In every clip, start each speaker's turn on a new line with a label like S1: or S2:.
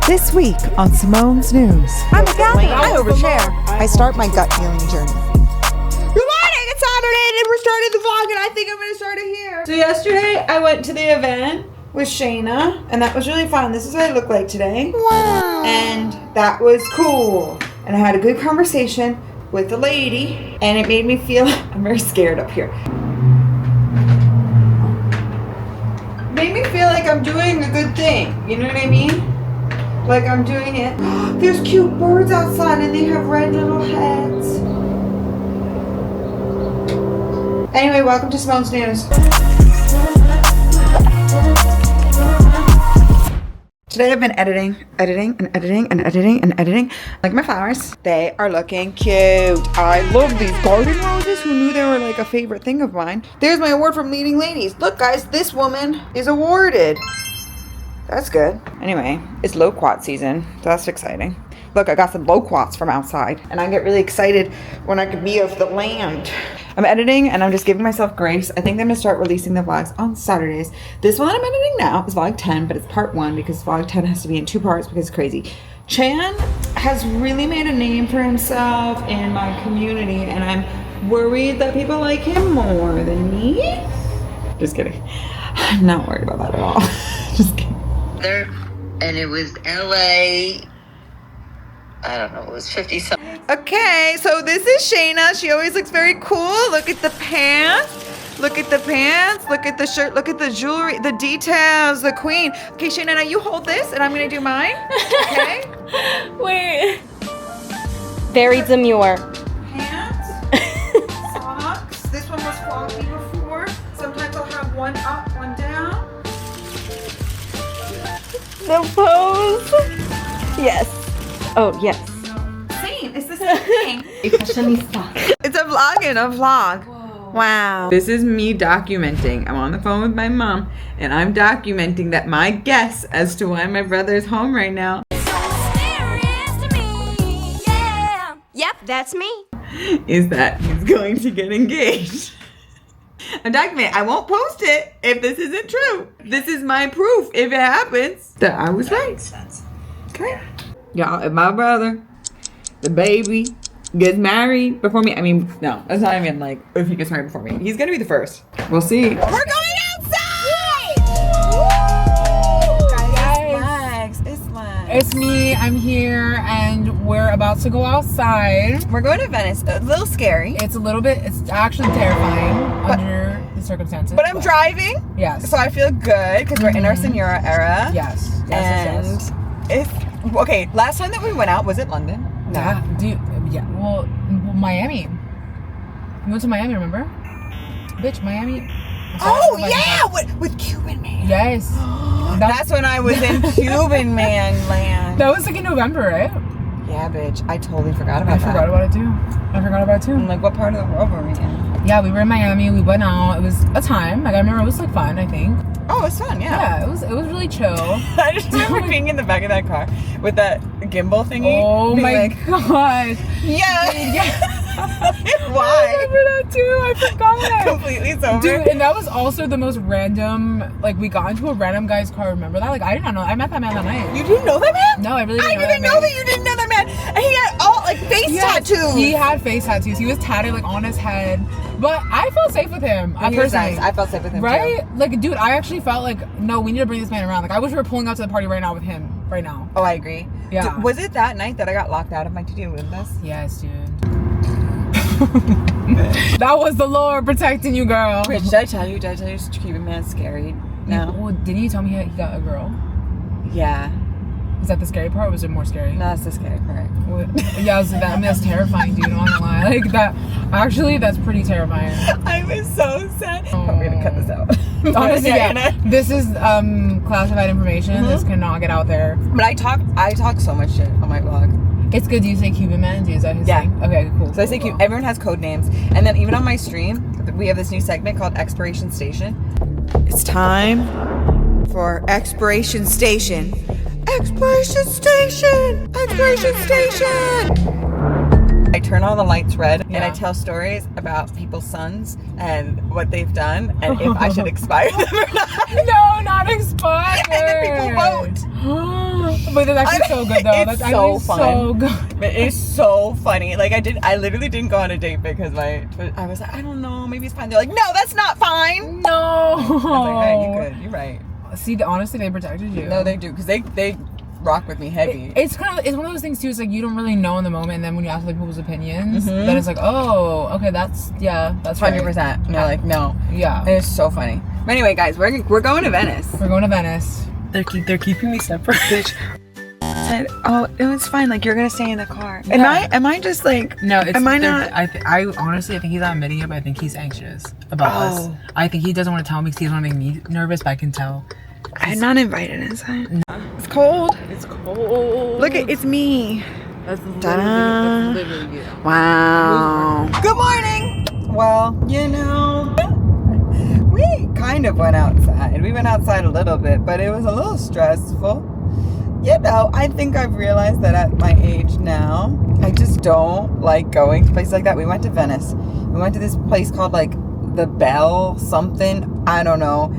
S1: This week on Simone's News.
S2: I'm a Catholic. I overshare. I start my gut healing journey.
S1: Good morning, it's Saturday and we're starting the vlog and I think I'm going to start it here. So yesterday I went to the event with Shaina and that was really fun. This is what I look like today.
S2: Wow.
S1: And that was cool. And I had a good conversation with the lady and it made me feel, I'm very scared up here. It made me feel like I'm doing a good thing. You know what I mean? Like I'm doing it. There's cute birds outside and they have red little heads. Anyway, welcome to Simone's News. Today I've been editing. Like my flowers. They are looking cute. I love these garden roses. Who knew they were like a favorite thing of mine? There's my award from Leading Ladies. Look guys, this woman is awarded. That's good. Anyway, it's loquat season, so that's exciting. Look, I got some loquats from outside, and I get really excited when I can be of the land. I'm editing, and I'm just giving myself grace. I think I'm gonna start releasing the vlogs on Saturdays. This one that I'm editing now is vlog 10, but it's part 1 because vlog 10 has to be in 2 parts because it's crazy. Chan has really made a name for himself in my community, and I'm worried that people like him more than me. Just kidding. I'm not worried about that at all. Just kidding.
S3: And it was LA. I don't know, it was 50 something.
S1: Okay, so this is Shaina. She always looks very cool. Look at the pants. Look at the pants. Look at the shirt. Look at the jewelry, the details, the queen. Okay, Shaina, now you hold this and I'm gonna do mine. Okay?
S4: Wait. Very demure.
S1: Pants, socks. This one was funky before. Sometimes I'll have one up, one down.
S4: The pose. Yes. Oh, yes.
S1: Same. It's the same thing. It's a vlog in a vlog. Whoa. Wow. This is me documenting. I'm on the phone with my mom, and I'm documenting that my guess as to why my brother is home right now.
S4: Yep, that's me.
S1: Is that he's going to get engaged. I'm documenting. I won't post it if this isn't true. This is my proof, if it happens, that I was right. Okay. Y'all, if my brother, the baby, gets married before me, I mean, no, that's not even like if he gets married before me. He's gonna be the first. We'll see. We're going outside! Guys, it's Lex.
S5: It's me, I'm here, and we're about to go outside.
S1: We're going to Venice. A little scary.
S5: It's actually terrifying under the circumstances.
S1: But I'm driving.
S5: Yes.
S1: So I feel good because we're in our Senora era.
S5: Yes.
S1: Yes. Okay, last time that we went out, was it London? No.
S5: Well, Miami. We went to Miami, remember? Bitch, Miami.
S1: Oh, yeah! With Cuban Man.
S5: Yes.
S1: That's when I was in Cuban Man land.
S5: That was like in November, right?
S1: Yeah, bitch. I totally forgot about that.
S5: I forgot about it too.
S1: I'm like, what part of the world were we in?
S5: Yeah, we were in Miami. We went out. It was a time. Like, I remember it was like fun, I think.
S1: Oh, it was fun, yeah.
S5: Yeah, it was really chill.
S1: I just remember being in the back of that car with that gimbal thingy.
S5: Oh my gosh.
S1: Yeah. Why?
S5: I remember that too. I forgot.
S1: Completely sober.
S5: Dude, and that was also the most random, like, we got into a random guy's car, remember that? Like, I did not know. I met that man that night.
S1: You didn't know that man?
S5: No, I really didn't
S1: I didn't know that you didn't know that man. And he had all, like, face tattoos.
S5: He had face tattoos. He was tatted, like, on his head. But I felt safe with him.
S1: He was nice. I felt safe with him,
S5: right?
S1: too.
S5: Like, dude, I actually felt like, no, we need to bring this man around. Like, I wish we were pulling out to the party right now with him. Right now.
S1: Oh, I agree.
S5: Yeah.
S1: Was it that night that I got locked out of my to-do list?
S5: Yes, dude. That was the Lord protecting you, girl.
S1: Wait, did I tell you Cuban Man's scary? No.
S5: Well, didn't you tell me he got a girl?
S1: Yeah.
S5: Is that the scary part, or was it more scary?
S1: No, that's the scary part.
S5: Yeah, that's terrifying, dude. I'm not gonna lie. Like that. Actually, that's pretty terrifying.
S1: I was so sad. I'm gonna cut this out.
S5: Honestly, yeah. This is classified information.
S1: Mm-hmm.
S5: This cannot get out there.
S1: But I talk so much shit on my vlog.
S5: It's good. Do you say Cuban Man? Is that his thing? Okay, cool.
S1: So I say Cuban. Everyone has code names, and then even on my stream, we have this new segment called Expiration Station. It's time for Expiration Station. Expiration Station! Expiration Station! I turn all the lights red and I tell stories about people's sons and what they've done and if I should expire them or not.
S5: No, not expire.
S1: And then people vote.
S5: But that's actually so good though.
S1: It's
S5: That's
S1: so
S5: actually
S1: fun.
S5: so good.
S1: It is so funny. Like I literally didn't go on a date because I was like, I don't know, maybe it's fine. They're like, no, that's not fine.
S5: No.
S1: I was like, hey, you good? You're right.
S5: See, honestly, they protected you.
S1: No, they do because they rock with me heavy.
S5: It's one of those things too. It's like you don't really know in the moment, and then when you ask like people's opinions, then it's like, oh, okay, that's
S1: 100%.
S5: right.
S1: And they're like, no.
S5: Yeah.
S1: And it's so funny. But anyway, guys, we're going to Venice.
S5: We're going to Venice.
S6: They're keeping me separate.
S1: Said, oh, it was fine. Like, you're gonna stay in the car. Am I just like?
S5: No, it's.
S1: Am I not?
S5: I honestly, I think he's not admitting it, but I think he's anxious about us. I think he doesn't want to tell me because he doesn't want to make me nervous. But I can tell.
S1: I'm not invited inside. It's cold.
S5: It's cold.
S1: Look, it's me.
S5: That's
S1: Ta-da.
S5: literally you.
S1: Wow. Good morning. Well, we kind of went outside. We went outside a little bit, but it was a little stressful. I think I've realized that at my age now, I just don't like going to places like that. We went to Venice. We went to this place called like the Bell something. I don't know.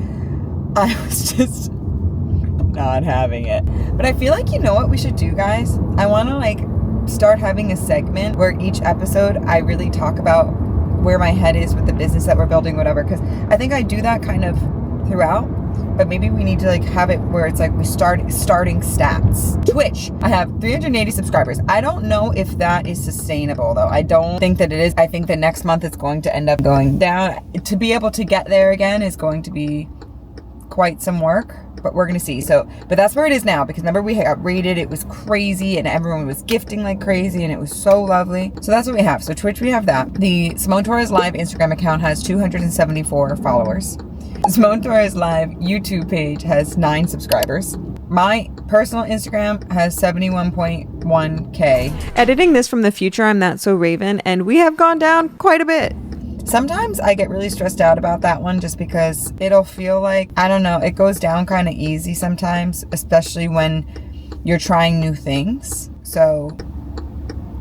S1: I was just not having it. But I feel like, you know what we should do, guys? I want to like start having a segment where each episode I really talk about where my head is with the business that we're building, whatever. Because I think I do that kind of throughout. But maybe we need to like have it where it's like we starting stats. Twitch, I have 380 subscribers. I don't know if that is sustainable though. I don't think that it is. I think that next month it's going to end up going down. To be able to get there again is going to be quite some work, but we're gonna see. But that's where it is now, because remember we got rated, it was crazy, and everyone was gifting like crazy, and it was so lovely. So that's what we have. So Twitch, we have that. The Simone Torres Live Instagram account has 274 followers. Simone Torres Live YouTube page has 9 subscribers. My personal Instagram has 71.1k. Editing this from the future, I'm That So Raven, and we have gone down quite a bit. Sometimes I get really stressed out about that one just because it'll feel like, I don't know, it goes down kind of easy sometimes, especially when you're trying new things. So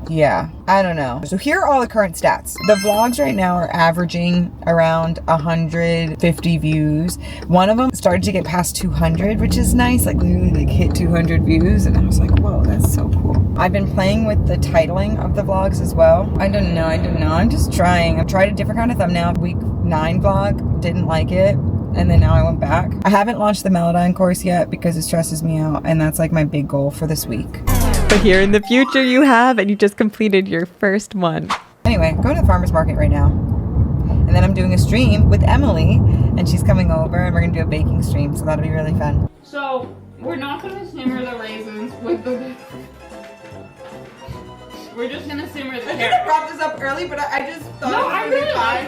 S1: yeah, I don't know. So here are all the current stats. The vlogs right now are averaging around 150 views. One of them started to get past 200, which is nice. Like literally like hit 200 views. And I was like, whoa, that's so cool. I've been playing with the titling of the vlogs as well. I don't know. I'm just trying. I've tried a different kind of thumbnail. Week 9 vlog, didn't like it. And then now I went back. I haven't launched the Melodyne course yet because it stresses me out. And that's like my big goal for this week. But here in the future you have, and you just completed your first one. Anyway, going to the farmer's market right now. And then I'm doing a stream with Emily, and she's coming over, and we're gonna do a baking stream, so that'll be really fun.
S7: So, we're not gonna simmer the raisins with the... We're just gonna simmer the carrots.
S1: I brought this up early, but I just thought
S7: No,
S1: it was
S7: I
S1: really
S7: really
S1: fun.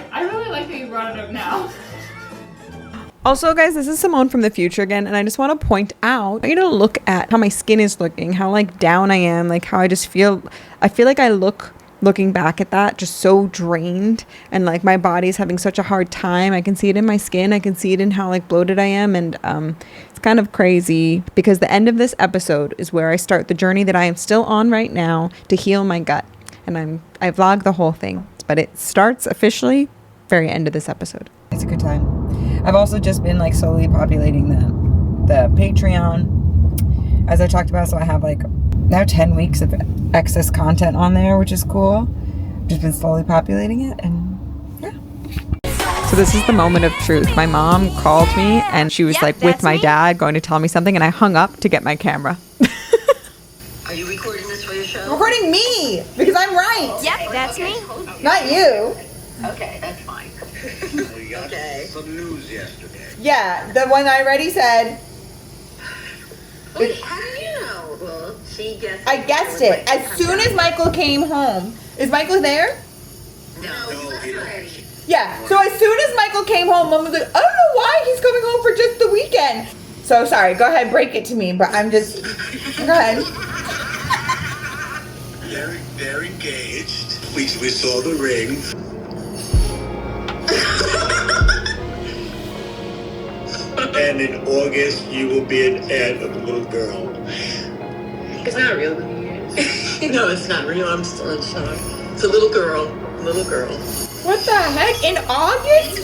S7: like that you brought it up now.
S1: Also, guys, this is Simone from the future again, and I just want to point out, I want you to look at how my skin is looking, how like down I am, like how I feel like I looking back at that, just so drained, and like my body's having such a hard time. I can see it in my skin, I can see it in how like bloated I am, and it's kind of crazy because the end of this episode is where I start the journey that I am still on right now to heal my gut, and I vlog the whole thing, but it starts officially very end of this episode. It's a good time. I've also just been like slowly populating the Patreon, as I talked about. So I have like now 10 weeks of excess content on there, which is cool. Just been slowly populating it, and yeah. So this is the moment of truth. My mom called me, and she was like with my dad going to tell me something, and I hung up to get my camera.
S3: Are you recording this for your show?
S1: Recording me because I'm right.
S4: Yep, that's me.
S1: Not you.
S3: Okay, that's fine.
S8: We got some news yesterday.
S1: Yeah, the one I already said.
S3: Wait, how do you know? Well, she guessed.
S1: I guessed it as soon as Michael came home. Is Michael there?
S3: No, he's not ready.
S1: Yeah. So as soon as Michael came home, Mom was like, I don't know why he's coming home for just the weekend. So sorry. Go ahead, break it to me. But I'm just. Go ahead.
S8: They're engaged. We saw the ring. And in August, you will be an aunt of a little girl.
S3: It's not real. No, it's not real. I'm still in shock. It's a little girl. Little girl.
S1: What the heck? In August?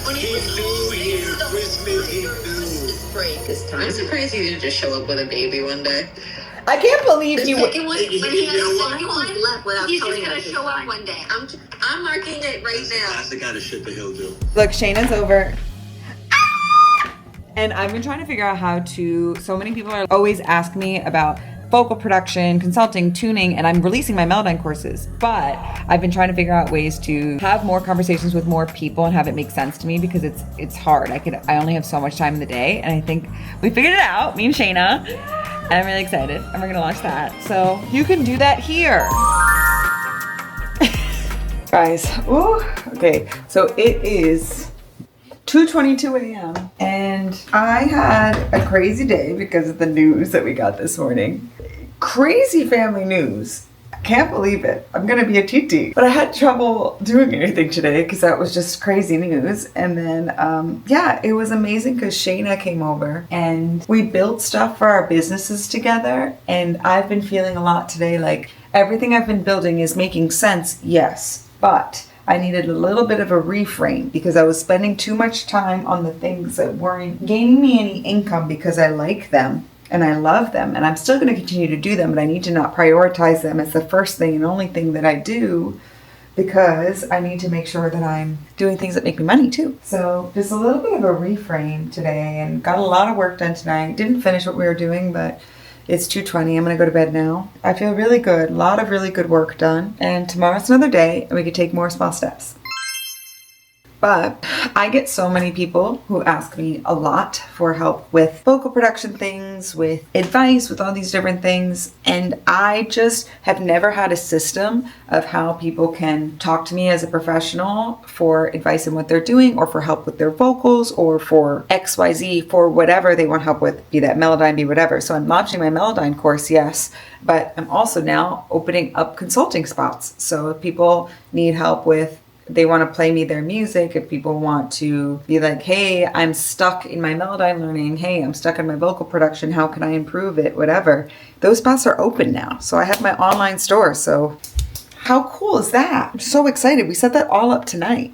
S3: When
S8: He knew he had Christmas. He knew.
S3: break this time. I'm surprised you didn't just show up with a baby one day.
S1: I can't believe
S3: The
S1: you.
S3: second one, when he has
S8: You know
S3: a
S8: what?
S3: second one, left without
S4: He's
S3: telling
S4: just gonna
S3: us.
S4: show up one day.
S3: I'm marking it right now.
S8: That's the kind of shit that he'll do.
S1: Look, Shaina's over. And I've been trying to figure out how to. So many people are always asking me about vocal production, consulting, tuning, and I'm releasing my Melodyne courses. But I've been trying to figure out ways to have more conversations with more people and have it make sense to me because it's hard. I only have so much time in the day, and I think we figured it out, me and Shaina. And I'm really excited. And we're gonna launch that. So you can do that here. Guys, ooh, okay. So it is 2:22 a.m. and I had a crazy day because of the news that we got this morning. Crazy family news. I can't believe it. I'm gonna be a TT. But I had trouble doing anything today because that was just crazy news. And then, yeah, it was amazing because Shaina came over and we built stuff for our businesses together. And I've been feeling a lot today like everything I've been building is making sense, yes, but I needed a little bit of a reframe because I was spending too much time on the things that weren't gaining me any income because I like them and I love them and I'm still going to continue to do them, but I need to not prioritize them as the first thing and only thing that I do because I need to make sure that I'm doing things that make me money too. So just a little bit of a reframe today and got a lot of work done tonight. Didn't finish what we were doing, but it's 2:20. I'm going to go to bed now. I feel really good. A lot of really good work done. And tomorrow's another day and we can take more small steps. But I get so many people who ask me a lot for help with vocal production things, with advice, with all these different things. And I just have never had a system of how people can talk to me as a professional for advice in what they're doing or for help with their vocals or for XYZ, for whatever they want help with, be that Melodyne, be whatever. So I'm launching my Melodyne course, yes, but I'm also now opening up consulting spots. So if people need help with they want to play me their music, if people want to be like, hey, I'm stuck in my Melodyne learning, hey, I'm stuck in my vocal production, how can I improve it, whatever. Those spots are open now. So I have my online store. So how cool is that? I'm so excited. We set that all up tonight.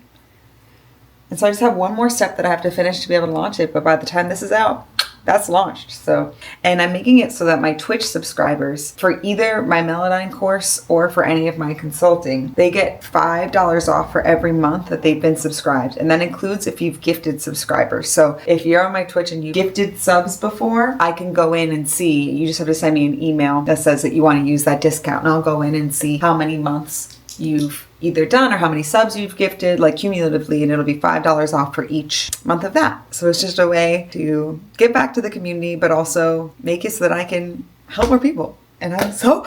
S1: And so I just have one more step that I have to finish to be able to launch it. But by the time this is out, that's launched. So, and I'm making it so that my Twitch subscribers for either my Melodyne course or for any of my consulting, they get $5 off for every month that they've been subscribed. And that includes if you've gifted subscribers. So if you're on my Twitch and you gifted subs before, I can go in and see, you just have to send me an email that says that you want to use that discount and I'll go in and see how many months you've either done or how many subs you've gifted, like cumulatively, and it'll be $5 off for each month of that. So it's just a way to give back to the community, but also make it so that I can help more people. And I'm so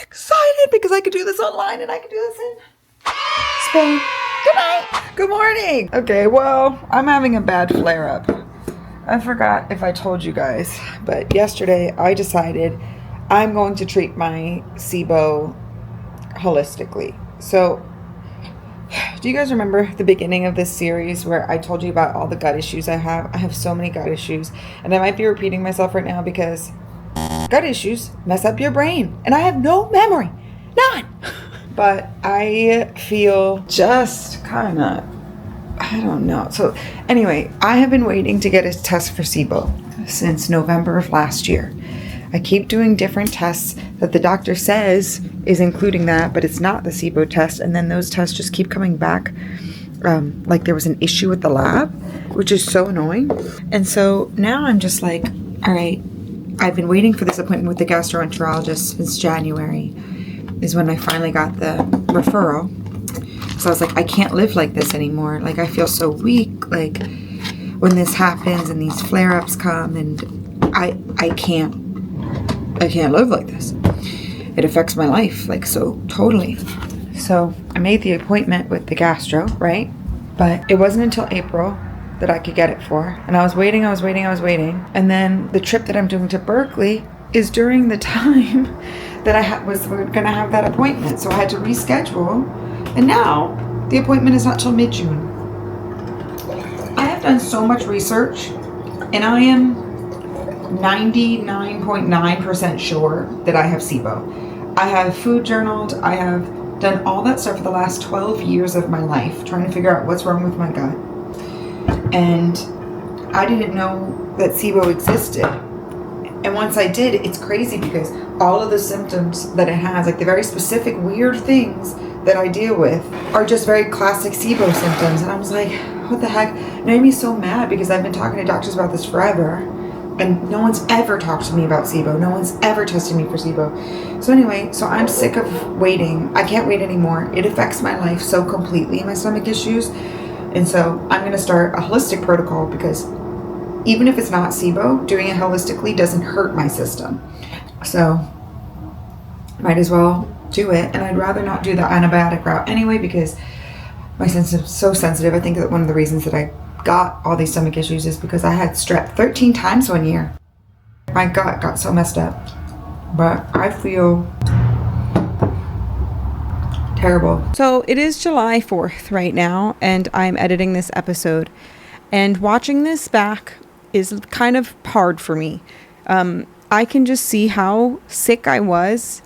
S1: excited because I could do this online and I could do this in Spain. Good night. Good morning. Okay, well, I'm having a bad flare up. I forgot if I told you guys, but yesterday I decided I'm going to treat my SIBO holistically. So, do you guys remember the beginning of this series where I told you about all the gut issues I have? I have so many gut issues, and I might be repeating myself right now because gut issues mess up your brain, and I have no memory, none. But I feel just kind of, I don't know. So anyway, I have been waiting to get a test for SIBO since November of last year. I keep doing different tests that the doctor says is including that, but it's not the SIBO test. And then those tests just keep coming back like there was an issue with the lab, which is so annoying. And so now I'm just like, all right, I've been waiting for this appointment with the gastroenterologist since January is when I finally got the referral. So I was like, I can't live like this anymore. Like I feel so weak. Like when this happens and these flare-ups come and I can't live like this. It affects my life, like so totally. So I made the appointment with the gastro, right? But it wasn't until April that I could get it for. And I was waiting. And then the trip that I'm doing to Berkeley is during the time that I was going to have that appointment. So I had to reschedule. And now the appointment is not till mid-June. I have done so much research and I am 99.9% sure that I have SIBO. I have food journaled. I have done all that stuff for the last 12 years of my life, trying to figure out what's wrong with my gut. And I didn't know that SIBO existed. And once I did, it's crazy because all of the symptoms that it has, like the very specific weird things that I deal with, are just very classic SIBO symptoms. And I was like, what the heck? It made me so mad because I've been talking to doctors about this forever. And no one's ever talked to me about SIBO. No one's ever tested me for SIBO. So anyway, so I'm sick of waiting. I can't wait anymore. It affects my life so completely, my stomach issues. And so I'm going to start a holistic protocol because even if it's not SIBO, doing it holistically doesn't hurt my system. So might as well do it. And I'd rather not do the antibiotic route anyway because my system's so sensitive. I think that one of the reasons that I got all these stomach issues is because I had strep 13 times one year. My gut got so messed up. But I feel terrible. So it is July 4th right now, and I'm editing this episode. And watching this back is kind of hard for me. I can just see how sick I was,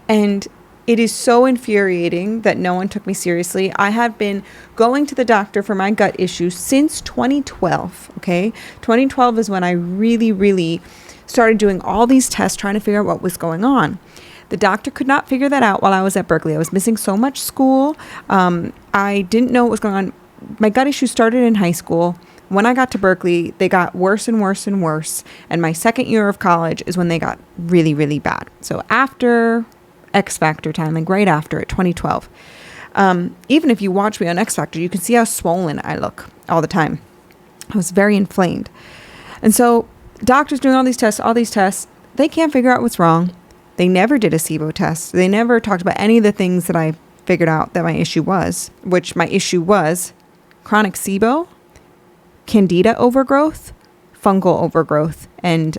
S1: and it is so infuriating that no one took me seriously. I have been going to the doctor for my gut issues since 2012, okay? 2012 is when I really started doing all these tests trying to figure out what was going on. The doctor could not figure that out while I was at Berkeley. I was missing so much school. I didn't know what was going on. My gut issues started in high school. When I got to Berkeley, they got worse and worse and worse. And my second year of college is when they got really bad. So after X Factor time, like right after it, 2012. Even if you watch me on X Factor, you can see how swollen I look all the time. I was very inflamed. And so doctors doing all these tests, they can't figure out what's wrong. They never did a SIBO test. They never talked about any of the things that I figured out that my issue was, which my issue was chronic SIBO, candida overgrowth, fungal overgrowth, and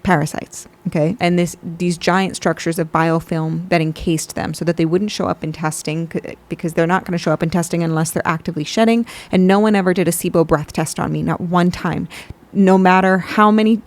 S1: parasites. Okay. And these giant structures of biofilm that encased them so that they wouldn't show up in testing, because they're not going to show up in testing unless they're actively shedding. And no one ever did a SIBO breath test on me, not one time. No matter how many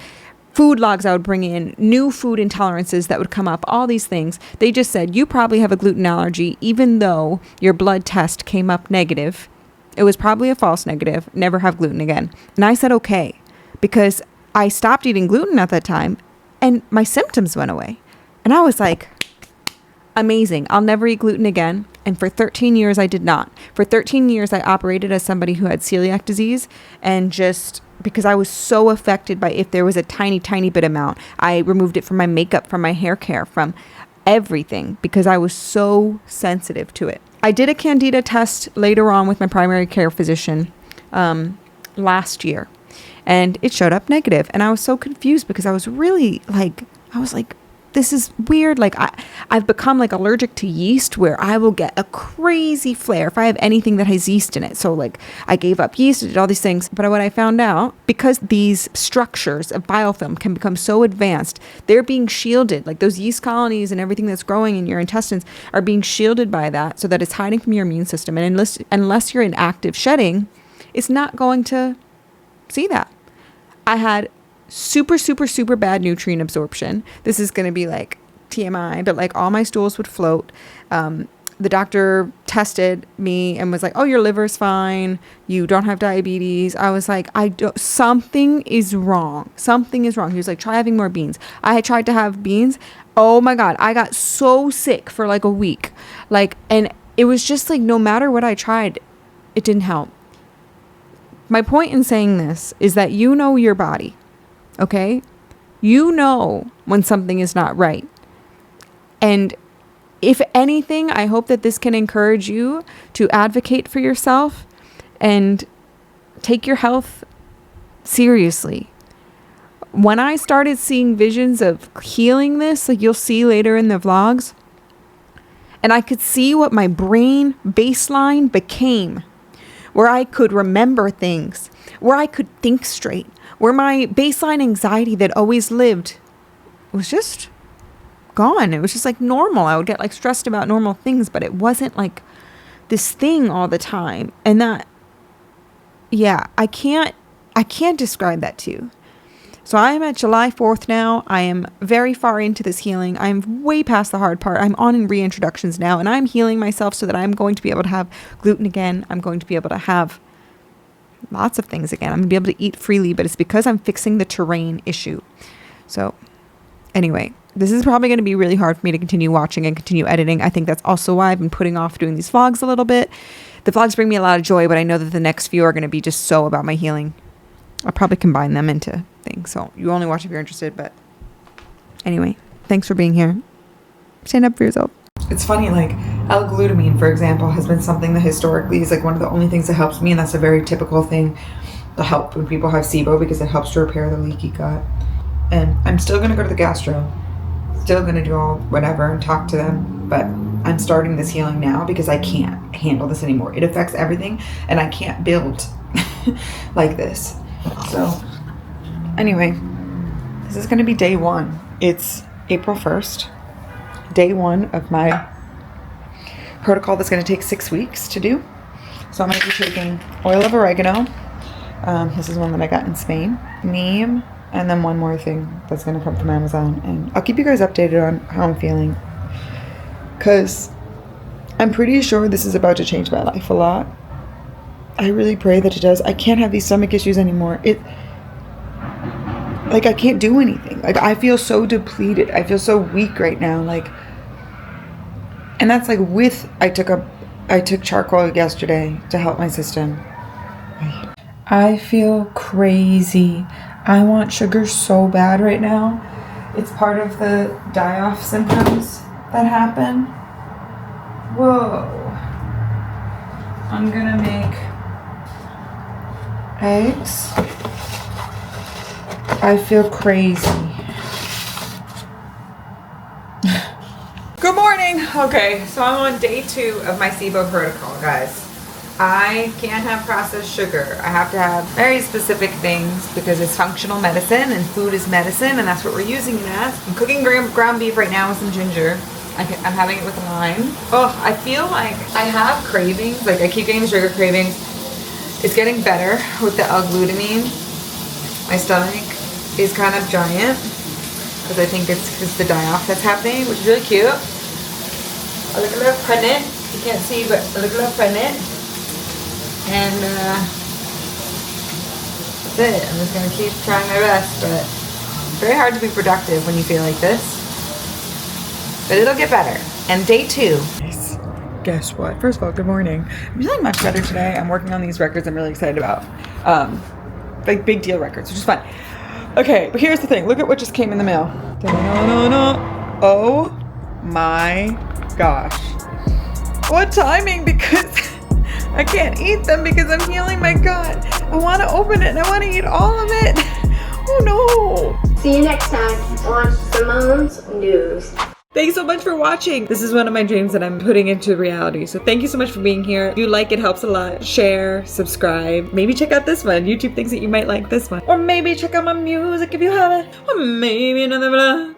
S1: food logs I would bring in, new food intolerances that would come up, all these things. They just said, you probably have a gluten allergy, even though your blood test came up negative. It was probably a false negative. Never have gluten again. And I said, okay, because I stopped eating gluten at that time and my symptoms went away. And I was like, amazing. I'll never eat gluten again. And for 13 years, I did not. For 13 years, I operated as somebody who had celiac disease, and just because I was so affected by if there was a tiny bit amount, I removed it from my makeup, from my hair care, from everything, because I was so sensitive to it. I did a candida test later on with my primary care physician last year, and it showed up negative. And I was so confused because I was really like, this is weird. Like I've become like allergic to yeast, where I will get a crazy flare if I have anything that has yeast in it. So like I gave up yeast, I did all these things. But what I found out, because these structures of biofilm can become so advanced, they're being shielded. Like those yeast colonies and everything that's growing in your intestines are being shielded by that, so that it's hiding from your immune system. And unless you're in active shedding, it's not going to see that. I had super bad nutrient absorption. This is going to be like TMI, but like all my stools would float. The doctor tested me and was like, oh, your liver's fine. You don't have diabetes. I was like, something is wrong. Something is wrong. He was like, try having more beans. I had tried to have beans. Oh my God. I got so sick for like a week. And it was just like, no matter what I tried, it didn't help. My point in saying this is that you know your body. Okay? You know when something is not right. And if anything, I hope that this can encourage you to advocate for yourself and take your health seriously. When I started seeing visions of healing this, like you'll see later in the vlogs, and I could see what my brain baseline became, where I could remember things, where I could think straight, where my baseline anxiety that always lived was just gone. It was just like normal. I would get like stressed about normal things, but it wasn't like this thing all the time. And that, yeah, I can't describe that to you. So I am at July 4th now. I am very far into this healing. I'm way past the hard part. I'm on reintroductions now, and I'm healing myself so that I'm going to be able to have gluten again. I'm going to be able to have
S2: lots of things again. I'm going to be able to eat freely, but it's because I'm fixing the terrain issue. So anyway, this is probably going to be really hard for me to continue watching and continue editing. I think that's also why I've been putting off doing these vlogs a little bit. The vlogs bring me a lot of joy, but I know that the next few are going to be just so about my healing. I'll probably combine them into things. So you only watch if you're interested. But anyway, thanks for being here. Stand up for yourself.
S1: It's funny, like L-glutamine, for example, has been something that historically is like one of the only things that helps me, and that's a very typical thing to help when people have SIBO because it helps to repair the leaky gut. And I'm still going to go to the gastro, still going to do all whatever and talk to them, but I'm starting this healing now because I can't handle this anymore. It affects everything, and I can't build like this. So anyway, this is going to be day 1. It's April 1st. Day 1 of my protocol that's going to take 6 weeks to do. So I'm going to be taking oil of oregano. This is one that I got in Spain. Neem. And then one more thing that's going to come from Amazon. And I'll keep you guys updated on how I'm feeling. Because I'm pretty sure this is about to change my life a lot. I really pray that it does. I can't have these stomach issues anymore. Like, I can't do anything. Like, I feel so depleted. I feel so weak right now. Like, and that's like I took charcoal yesterday to help my system. I feel crazy. I want sugar so bad right now. It's part of the die-off symptoms that happen. Whoa. I'm gonna make eggs. I feel crazy. Good morning. Okay, so I'm on day 2 of my SIBO protocol, guys. I can't have processed sugar. I have to have very specific things because it's functional medicine and food is medicine, and that's what we're using it as. I'm cooking ground beef right now with some ginger. I'm having it with lime. Oh, I feel like I have cravings. Like, I keep getting sugar cravings. It's getting better with the L-glutamine. My stomach is kind of giant because I think it's because the die-off that's happening, which is really cute. I look a little pregnant. You can't see, but I look a little pregnant. And that's it. I'm just gonna keep trying my best, but it's very hard to be productive when you feel like this. But it'll get better. And day 2. Guess what? First of all, good morning. I'm feeling much better today. I'm working on these records I'm really excited about. Like big deal records, which is fun. Okay, but here's the thing. Look at what just came in the mail. Da-da-da-da-da. Oh my gosh. What timing? Because I can't eat them because I'm healing my gut. I want to open it and I want to eat all of it. Oh no.
S9: See you next time on Simone's News.
S1: Thanks so much for watching. This is one of my dreams that I'm putting into reality. So thank you so much for being here. If you like it, helps a lot. Share, subscribe. Maybe check out this one. YouTube thinks that you might like this one. Or maybe check out my music if you haven't. Or maybe another vlog.